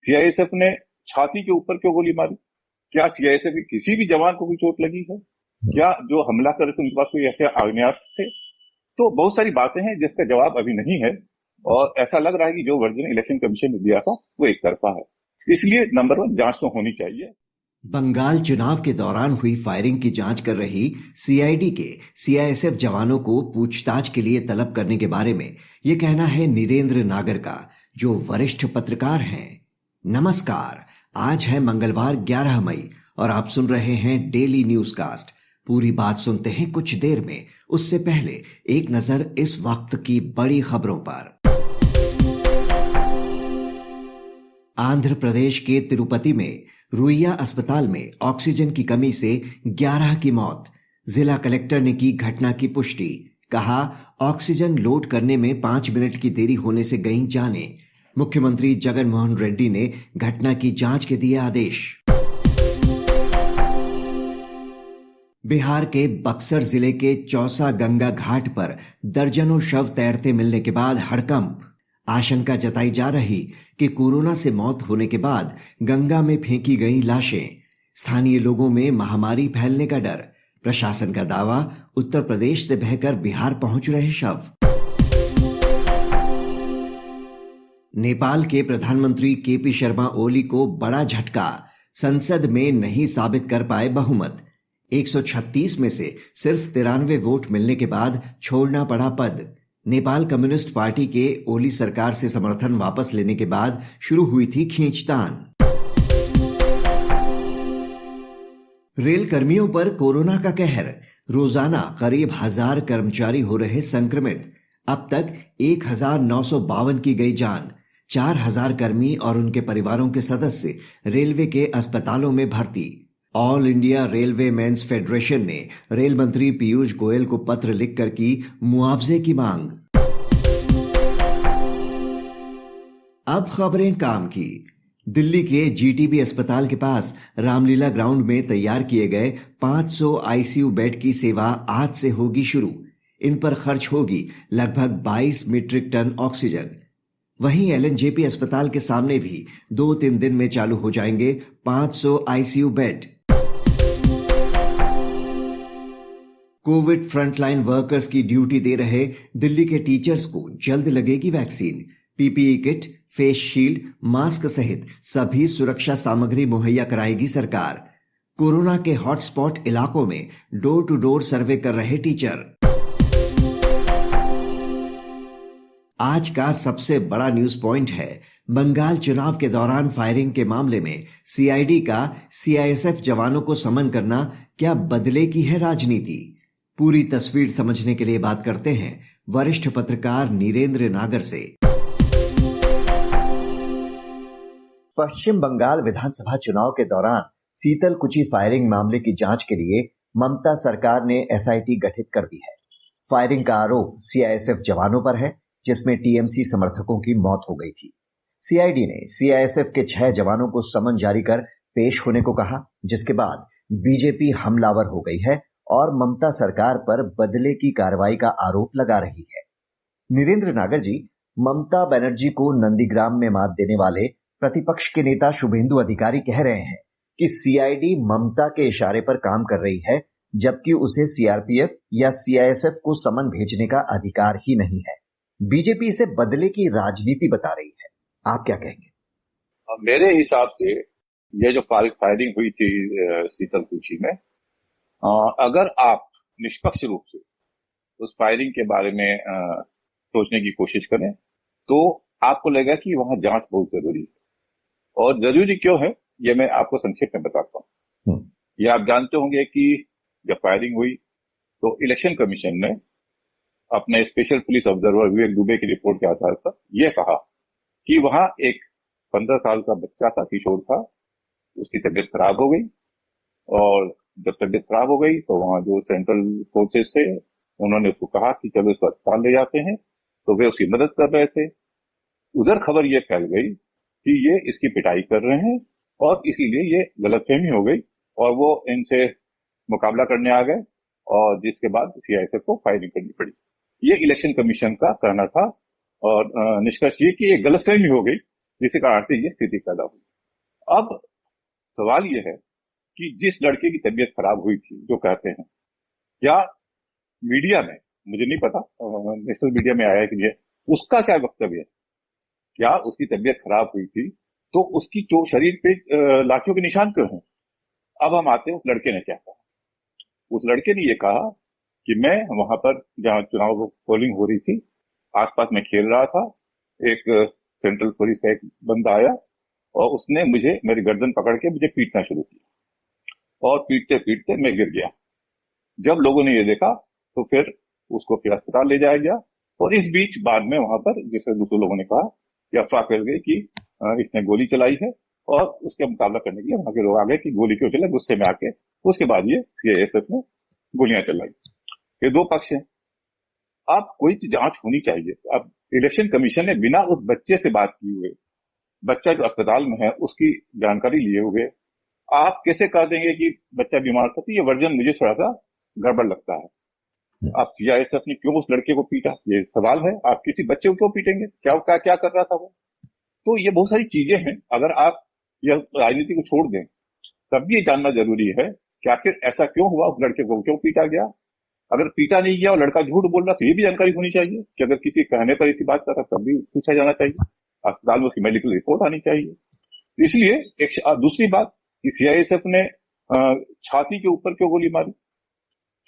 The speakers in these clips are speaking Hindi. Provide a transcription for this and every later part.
सीआईएसएफ ने छाती के ऊपर क्यों गोली मारी? क्या सीआईएसएफ के किसी भी जवान को कोई चोट लगी है? क्या जो हमला करे थे उनके पास कोई ऐसे आग्नेयास्त्र थे? तो बहुत सारी बातें हैं जिसका जवाब अभी नहीं है, और ऐसा लग रहा है कि जो वर्जन इलेक्शन कमीशन ने दिया था वो एक तरफा है। इसलिए नंबर 1 जांच तो होनी चाहिए। बंगाल चुनाव के दौरान हुई फायरिंग की जांच कर रही सीआईडी के सीआईएसएफ जवानों को पूछताछ के लिए तलब करने के बारे में ये कहना है नीरेंद्र नागर का, जो वरिष्ठ पत्रकार हैं। नमस्कार, आज है मंगलवार 11 मई और आप सुन रहे हैं डेली न्यूज कास्ट। पूरी बात सुनते हैं कुछ देर में, उससे पहले एक नजर इस वक्त की बड़ी खबरों पर। आंध्र प्रदेश के तिरुपति में रुइया अस्पताल में ऑक्सीजन की कमी से 11 की मौत। जिला कलेक्टर ने की घटना की पुष्टि। कहा, ऑक्सीजन लोड करने में 5 मिनट की देरी होने से गई जानें। मुख्यमंत्री जगन मोहन रेड्डी ने घटना की जांच के दिए आदेश। बिहार के बक्सर जिले के चौसा गंगा घाट पर दर्जनों शव तैरते मिलने के बाद हड़कंप। आशंका जताई जा रही कि कोरोना से मौत होने के बाद गंगा में फेंकी गई लाशें। स्थानीय लोगों में महामारी फैलने का डर। प्रशासन का दावा, उत्तर प्रदेश से बहकर बिहार पहुंच रहे शव। नेपाल के प्रधानमंत्री केपी शर्मा ओली को बड़ा झटका। संसद में नहीं साबित कर पाए बहुमत। 136 में से सिर्फ 93 वोट मिलने के बाद छोड़ना पड़ा पद। नेपाल कम्युनिस्ट पार्टी के ओली सरकार से समर्थन वापस लेने के बाद शुरू हुई थी खींचतान। रेल कर्मियों पर कोरोना का कहर। रोजाना करीब 1000 कर्मचारी हो रहे संक्रमित। अब तक 1952 की गई जान। 4000 कर्मी और उनके परिवारों के सदस्य रेलवे के अस्पतालों में भर्ती। All India railway men's federation ने रेल मंत्री पीयूष गोयल को पत्र लिखकर की मुआवजे की मांग। अब खबरें काम की। दिल्ली के जीटीबी अस्पताल के पास रामलीला ग्राउंड में तैयार किए गए 500 आईसीयू बेड की सेवा आज से होगी शुरू। इन पर खर्च होगी लगभग 22 मीट्रिक टन ऑक्सीजन। वहीं एलएनजेपी अस्पताल के सामने भी 2-3 दिन में चालू हो जाएंगे 500 ICU bed. Covid frontline workers की ड्यूटी दे रहे दिल्ली के टीचर्स को जल्द लगेगी vaccine. PPE kit, face shield, mask सहित सभी सुरक्षा सामग्री मुहैया कराएगी सरकार। कोरोना के हॉटस्पॉट इलाकों में डोर टू डोर सर्वे कर रहे टीचर। आज का सबसे बड़ा न्यूज पॉइंट है, बंगाल चुनाव के दौरान फायरिंग के मामले में सीआईडी का सीआईएसएफ जवानों को समन करना क्या बदले की है राजनीति। पूरी तस्वीर समझने के लिए बात करते हैं वरिष्ठ पत्रकार नीरेंद्र नागर से। पश्चिम बंगाल विधानसभा चुनाव के दौरान सीतलकुची फायरिंग मामले की जांच के लिए ममता सरकार ने एसआईटी गठित कर दी है। फायरिंग का आरोप सीआईएसएफ जवानों पर है, जिसमें टीएमसी समर्थकों की मौत हो गई थी। सीआईडी ने सीआईएसएफ के 6 जवानों को समन जारी कर पेश होने को कहा, जिसके बाद बीजेपी हमलावर हो गई है और ममता सरकार पर बदले की कार्रवाई का आरोप लगा रही है। नीरेंद्र नागर जी, ममता बनर्जी को नंदीग्राम में मात देने वाले प्रतिपक्ष के नेता शुभेंदु अधिकारी कह रहे हैं कि सीआईडी ममता के इशारे पर काम कर रही है, जबकि उसे सीआरपीएफ या सीआईएसएफ को समन भेजने का अधिकार ही नहीं है। बीजेपी इसे बदले की राजनीति बता रही है। आप क्या कहेंगे? मेरे हिसाब से ये जो फायरिंग हुई थी सीतलकुची में, अगर आप निष्पक्ष रूप से उस फायरिंग के बारे में सोचने की कोशिश करें तो आपको लगेगा कि वहां जांच बहुत जरूरी है। और जरूरी क्यों है, ये मैं आपको संक्षेप में बताता हूँ। ये आप जानते होंगे कि जब फायरिंग हुई तो इलेक्शन कमीशन ने अपने special police observer Vivek Dubey की रिपोर्ट के आधार पर यह कहा कि वहां एक 15 साल का बच्चा था, किशोर था, उसकी तबीयत खराब हो गई। और जब तबीयत खराब हो गई तो वहां जो सेंट्रल फोर्सेस थे उन्होंने उसको कहा कि चलो इसको अस्पताल ले जाते हैं, तो वे उसकी मदद कर रहे थे। उधर खबर ये फैल गई कि ये इसकी पिटाई कर रहे हैं और इसीलिए ये गलतफहमी हो गई और वो इनसे मुकाबला करने आ गए, और जिसके बाद सीआईएसएफ को फायरिंग करनी पड़ी। ये इलेक्शन कमीशन का कहना था और निष्कर्ष ये कि ये गलतफहमी हो गई जिसके कारण से ये स्थिति पैदा हुई। अब सवाल ये है कि जिस लड़के की तबीयत खराब हुई थी, जो कहते हैं, क्या मीडिया में, मुझे नहीं पता नेशनल मीडिया में आया है कि नहीं, उसका क्या वक्तव्य है? क्या उसकी तबीयत खराब हुई थी तो उसकी जो शरीर पे लाठियों के निशान क्यों हैं? अब हम आते हैं उस लड़के ने क्या कहा। उस लड़के ने ये कहा कि मैं वहां पर जहां चुनाव पोलिंग हो रही थी, आसपास में खेल रहा था, एक सेंट्रल पुलिस का एक बंदा आया और उसने मुझे, मेरी गर्दन पकड़ के मुझे पीटना शुरू किया और पीटते पीटते मैं गिर गया। जब लोगों ने ये देखा तो फिर अस्पताल ले जाया गया और इस बीच बाद में वहां पर जिससे दूसरे लोगों ने कहा कि अफवाह फैल गई कि इसने गोली चलाई है और उसके मुकाबला करने के लिए वहां के लोग आ गए कि गोली क्यों चला, गुस्से में आके उसके बाद ये सीआईएसएफ ने गोलियां चलाई। ये दो पक्ष हैं। अब कोई तो जांच होनी चाहिए। अब इलेक्शन कमीशन ने बिना उस बच्चे से बात किए हुए, बच्चा जो अस्पताल में है उसकी जानकारी लिए हुए, आप कैसे कह देंगे कि बच्चा बीमार था? तो ये वर्जन मुझे थोड़ा सा गड़बड़ लगता है। आप सीआईएसएफ ने क्यों उस लड़के को पीटा, ये सवाल है। आप किसी बच्चे को क्यों पीटेंगे? क्या कर रहा था वो? तो ये बहुत सारी चीजें हैं। अगर आप यह राजनीति को छोड़ दें तब भी ये जानना जरूरी है कि आखिर ऐसा क्यों हुआ, उस लड़के को क्यों पीटा गया। अगर पीटा नहीं गया और लड़का झूठ बोल रहा तो ये भी जानकारी होनी चाहिए कि अगर किसी कहने पर ऐसी बात कर रहा तब भी पूछा जाना चाहिए, अस्पताल में उसकी मेडिकल रिपोर्ट आनी चाहिए। इसलिए एक दूसरी बात कि सीआईएसएफ ने छाती के ऊपर क्यों गोली मारी?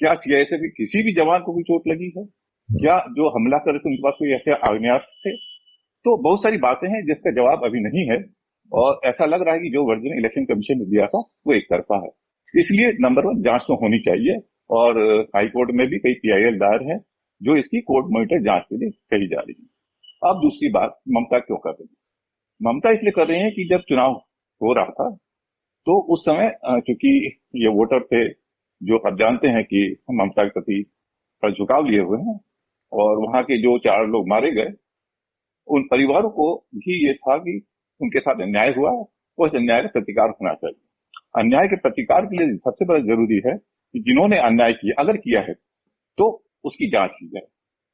क्या सीआईएसएफ के किसी भी जवान को कोई चोट लगी है? क्या जो हमला कर रहे थे उनके पास कोई ऐसे आग्नेयास्त्र थे? तो बहुत सारी बातें हैं जिसका जवाब अभी नहीं है और ऐसा लग रहा है कि जो वर्जन इलेक्शन कमीशन ने दिया था वो एक तरफा है। इसलिए नंबर 1 जांच तो होनी चाहिए और हाईकोर्ट में भी कई पीआईएल दायर है जो इसकी कोर्ट मॉनिटर जांच के लिए कही जा रही है। अब दूसरी बात, ममता क्यों कर रही है? ममता इसलिए कर रही है कि जब चुनाव हो रहा था तो उस समय चूंकि ये वोटर थे जो आप जानते हैं कि ममता के प्रति झुकाव लिए हुए हैं और वहां के जो 4 लोग मारे गए उन परिवारों को भी ये था कि उनके साथ अन्याय हुआ है और इस अन्याय का प्रतिकार होना चाहिए। अन्याय के प्रतिकार के लिए सबसे बड़ा जरूरी है कि जिन्होंने अन्याय किया, अगर किया है तो उसकी जांच की जाए।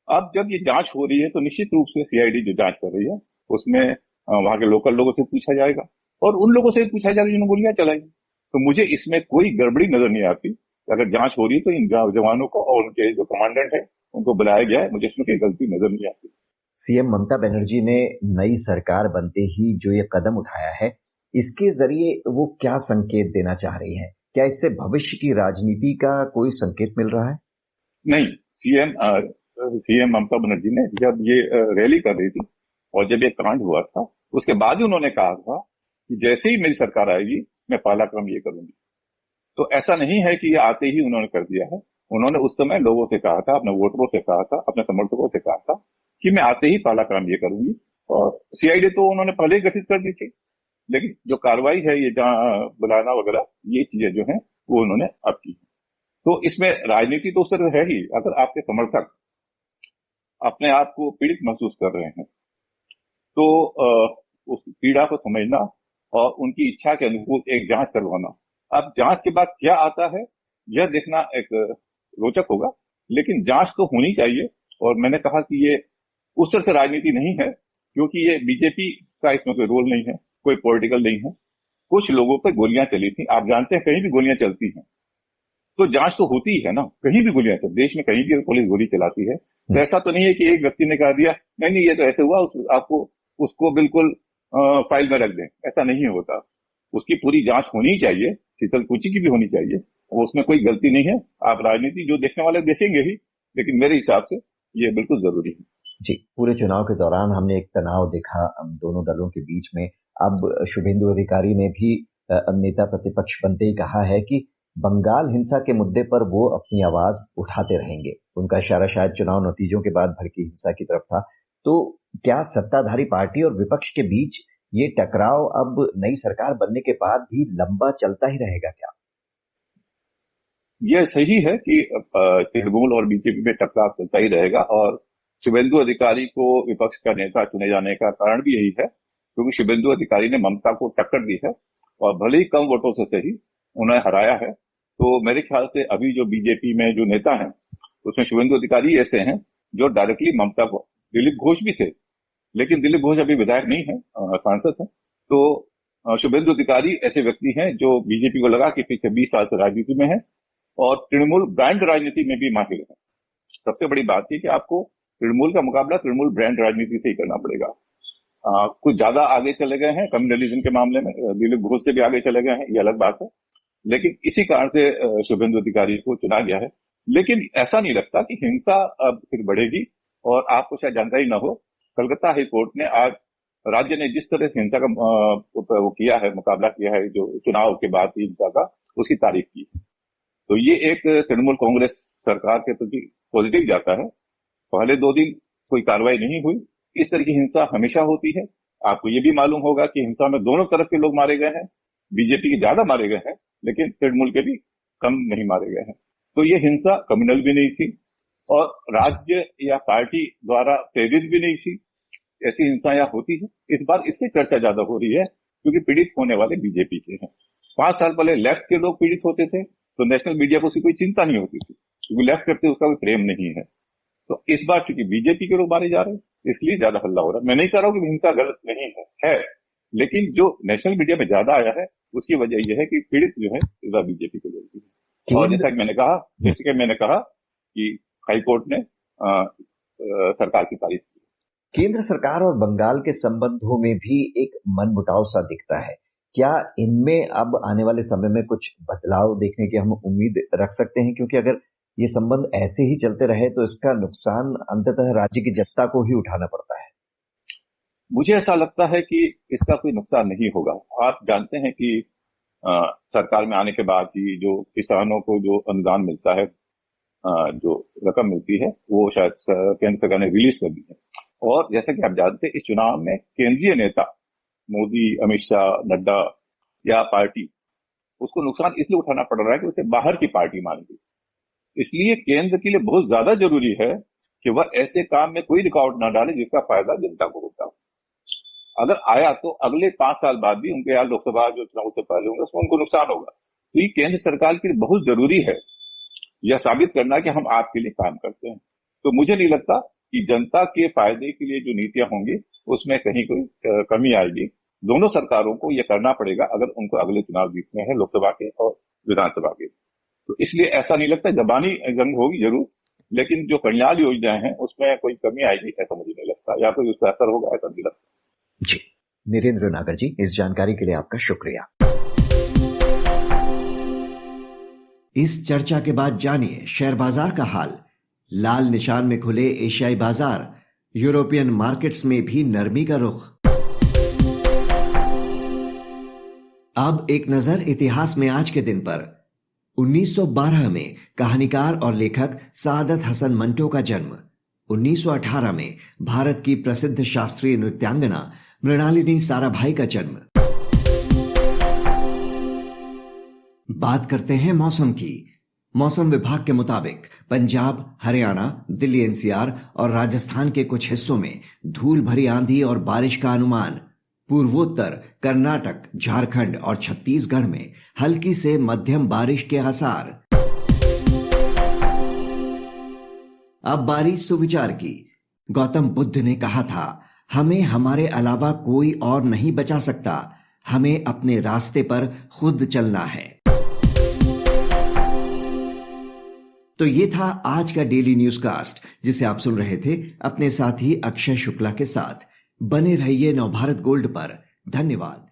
अब जब ये जांच हो रही है तो निश्चित रूप से सीआईडी जो जांच कर रही है उसमें वहां के लोकल लोगों से पूछा जाएगा और उन लोगों से भी पूछा जाएगा जिन्होंने गोलियां चलाई। तो मुझे इसमें कोई गड़बड़ी नजर नहीं आती। अगर जांच हो रही है तो इन जवानों को और उनके जो कमांडेंट है उनको बुलाया गया है, मुझे इसमें कोई गलती नजर नहीं आती। सीएम ममता बनर्जी ने नई सरकार बनते ही जो ये कदम उठाया है, इसके जरिए वो क्या संकेत देना चाह रही है? क्या इससे भविष्य की राजनीति का कोई संकेत मिल रहा है? नहीं, सीएम ममता बनर्जी ने जब ये रैली कर रही थी और जब ये कांड हुआ था उसके बाद ही उन्होंने कहा था कि जैसे ही मेरी सरकार आएगी मैं पहला काम ये करूंगी। तो ऐसा नहीं है कि ये आते ही उन्होंने कर दिया है। उन्होंने उस समय लोगों से कहा था, अपने वोटरों से कहा था, अपने समर्थकों से कहा था कि मैं आते ही पहला काम ये करूंगी। और सीआईडी तो उन्होंने पहले ही गठित कर दी थी, लेकिन जो कार्रवाई है ये जहां बुलाना वगैरह ये चीजें जो है वो उन्होंने अब की। तो इसमें राजनीति तो उस तरह है ही। अगर आपके समर्थक अपने आप को पीड़ित महसूस कर रहे हैं तो उस पीड़ा को समझना और उनकी इच्छा के अनुकूल एक जांच करवाना। अब जांच के बाद क्या आता है यह देखना एक रोचक होगा, लेकिन जांच तो होनी चाहिए। और मैंने कहा कि ये उस तरह से राजनीति नहीं है क्योंकि ये बीजेपी का इसमें कोई रोल नहीं है, कोई पॉलिटिकल नहीं है। कुछ लोगों पर गोलियां चली थी, आप जानते हैं कहीं भी गोलियां चलती हैं तो जांच तो होती ही है ना। कहीं भी गोलियां चलती, देश में कहीं भी पुलिस गोली चलाती है तो ऐसा तो नहीं है कि एक व्यक्ति ने कह दिया नहीं ये तो ऐसे हुआ, आपको उसको बिल्कुल फाइल में रख दें, ऐसा नहीं होता। उसकी पूरी जांच होनी चाहिए, शीतलकुची की भी होनी चाहिए, उसमें कोई गलती नहीं है। आप राजनीति जो देखने वाले देखेंगे ही, लेकिन मेरे हिसाब से ये बिल्कुल जरूरी है। जी, पूरे चुनाव के दौरान हमने एक तनाव देखा दोनों दलों के बीच में। अब शुभेंदु अधिकारी ने भी नेता प्रतिपक्ष बनते ही कहा है कि बंगाल हिंसा के मुद्दे पर वो अपनी आवाज उठाते रहेंगे। उनका इशारा शायद चुनाव नतीजों के बाद भड़की हिंसा की तरफ था। तो क्या सत्ताधारी पार्टी और विपक्ष के बीच ये टकराव अब नई सरकार बनने के बाद भी लंबा चलता ही रहेगा क्या? यह सही है कि तृणमूल और बीजेपी में टकराव चलता ही रहेगा और शुभेंदु अधिकारी को विपक्ष का नेता चुने जाने का कारण भी यही है क्योंकि शुभेंदु अधिकारी ने ममता को टक्कर दी है और भले ही कम वोटों से सही उन्हें हराया है। तो मेरे ख्याल से अभी जो बीजेपी में जो नेता हैं उसमें शुभेंदु अधिकारी ऐसे हैं जो डायरेक्टली ममता को, दिलीप घोष भी थे लेकिन दिलीप घोष अभी विधायक नहीं है, सांसद है। तो शुभेंदु अधिकारी ऐसे व्यक्ति हैं जो बीजेपी को लगा कि पिछले 20 साल से राजनीति में है और तृणमूल ब्रांड राजनीति में भी माहिर है। सबसे बड़ी बात है कि आपको तृणमूल का मुकाबला तृणमूल ब्रांड राजनीति से ही करना पड़ेगा। कुछ ज्यादा आगे चले गए हैं कम्युनलिज्म के मामले में, दिलीप घोष से भी आगे चले गए हैं, ये अलग बात है। लेकिन इसी कारण से शुभेंदु अधिकारी को चुना गया है। लेकिन ऐसा नहीं लगता कि हिंसा अब फिर बढ़ेगी। और आपको शायद जानकारी न हो, कलकत्ता हाई कोर्ट ने आज राज्य ने जिस तरह से हिंसा का वो किया है, मुकाबला किया है जो चुनाव के बाद हिंसा का, उसकी तारीफ की। तो ये एक तृणमूल कांग्रेस सरकार के प्रति पॉजिटिव जाता है। पहले 2 दिन कोई कार्रवाई नहीं हुई। इस तरह की हिंसा हमेशा होती है। आपको ये भी मालूम होगा कि हिंसा में दोनों तरफ के लोग मारे गए हैं। बीजेपी के ज्यादा मारे गए हैं, लेकिन तृणमूल के भी कम नहीं मारे गए हैं। तो ये हिंसा कम्युनल भी नहीं थी और राज्य या पार्टी द्वारा प्रेरित भी नहीं थी। ऐसी हिंसा यहाँ होती है। इस बार इससे चर्चा ज्यादा हो रही है क्योंकि पीड़ित होने वाले बीजेपी के हैं। 5 साल पहले लेफ्ट के लोग पीड़ित होते थे तो नेशनल मीडिया को उसकी कोई चिंता नहीं होती थी, क्योंकि लेफ्ट करते उसका कोई प्रेम नहीं है। तो इस बार चूंकि बीजेपी के लोग मारे जा रहे हैं, इसलिए ज्यादा हल्ला हो रहा है। मैं नहीं कह रहा हूँ कि हिंसा गलत नहीं है, लेकिन जो नेशनल मीडिया में ज्यादा आया है उसकी वजह यह है कि पीड़ित जो है इस बार बीजेपी के लोग हैं। और जैसे कि मैंने कहा कि हाईकोर्ट ने सरकार की तारीफ की। केंद्र सरकार और बंगाल के संबंधों में भी एक मनमुटाव सा दिखता है। क्या इनमें अब आने वाले समय में कुछ बदलाव देखने की हम उम्मीद रख सकते हैं? क्योंकि अगर ये संबंध ऐसे ही चलते रहे तो इसका नुकसान अंततः राज्य की जनता को ही उठाना पड़ता है। मुझे ऐसा लगता है कि इसका कोई नुकसान नहीं होगा। आप जानते हैं कि सरकार में आने के बाद ही जो किसानों को जो अनुदान मिलता है, जो रकम मिलती है, वो शायद केंद्र सरकार ने रिलीज कर दी है। और जैसा कि आप जानते हैं, इस चुनाव में केंद्रीय नेता मोदी, अमित शाह, नड्डा या पार्टी, उसको नुकसान इसलिए उठाना पड़ रहा है कि उसे बाहर की पार्टी मान ली। इसलिए केंद्र के लिए बहुत ज्यादा जरूरी है कि वह ऐसे काम में कोई रुकावट ना डाले जिसका फायदा जनता को होता हो। अगर आया तो अगले 5 साल बाद भी उनके यहाँ लोकसभा जो चुनाव से पहले होंगे उसमें उनको नुकसान होगा। तो ये केंद्र सरकार के लिए बहुत जरूरी है यह साबित करना कि हम आपके लिए काम करते हैं। तो मुझे नहीं लगता कि जनता के फायदे के लिए जो नीतियां होंगी उसमें कहीं कोई कमी आएगी। दोनों सरकारों को यह करना पड़ेगा अगर उनको अगले चुनाव जीतने हैं, लोकसभा के और विधानसभा के। तो इसलिए ऐसा नहीं लगता, जबानी जंग होगी जरूर, लेकिन जो कल्याण योजनाएं हैं उसमें कोई कमी आएगी ऐसा मुझे नहीं लगता, या कोई उसका असर होगा ऐसा नहीं लगता। जी, नीरेंद्र नागर जी, इस जानकारी के लिए आपका शुक्रिया। इस चर्चा के बाद जानिए शेयर बाजार का हाल। लाल निशान में खुले एशियाई बाजार, यूरोपियन मार्केट्स में भी नरमी का रुख। अब एक नजर इतिहास में आज के दिन पर। 1912 में कहानीकार और लेखक सादत हसन मंटो का जन्म। 1918 में भारत की प्रसिद्ध शास्त्रीय नृत्यांगना मृणालिनी साराभाई का जन्म। बात करते हैं मौसम की। मौसम विभाग के मुताबिक पंजाब, हरियाणा, दिल्ली एनसीआर और राजस्थान के कुछ हिस्सों में धूल भरी आंधी और बारिश का अनुमान। पूर्वोत्तर, कर्नाटक, झारखंड और छत्तीसगढ़ में हल्की से मध्यम बारिश के आसार। अब बारी सुविचार की। गौतम बुद्ध ने कहा था, हमें हमारे अलावा कोई और नहीं बचा सकता, हमें अपने रास्ते पर खुद चलना है। तो ये था आज का डेली न्यूज कास्ट, जिसे आप सुन रहे थे अपने साथी अक्षय शुक्ला के साथ। बने रहिए नवभारत गोल्ड पर। धन्यवाद।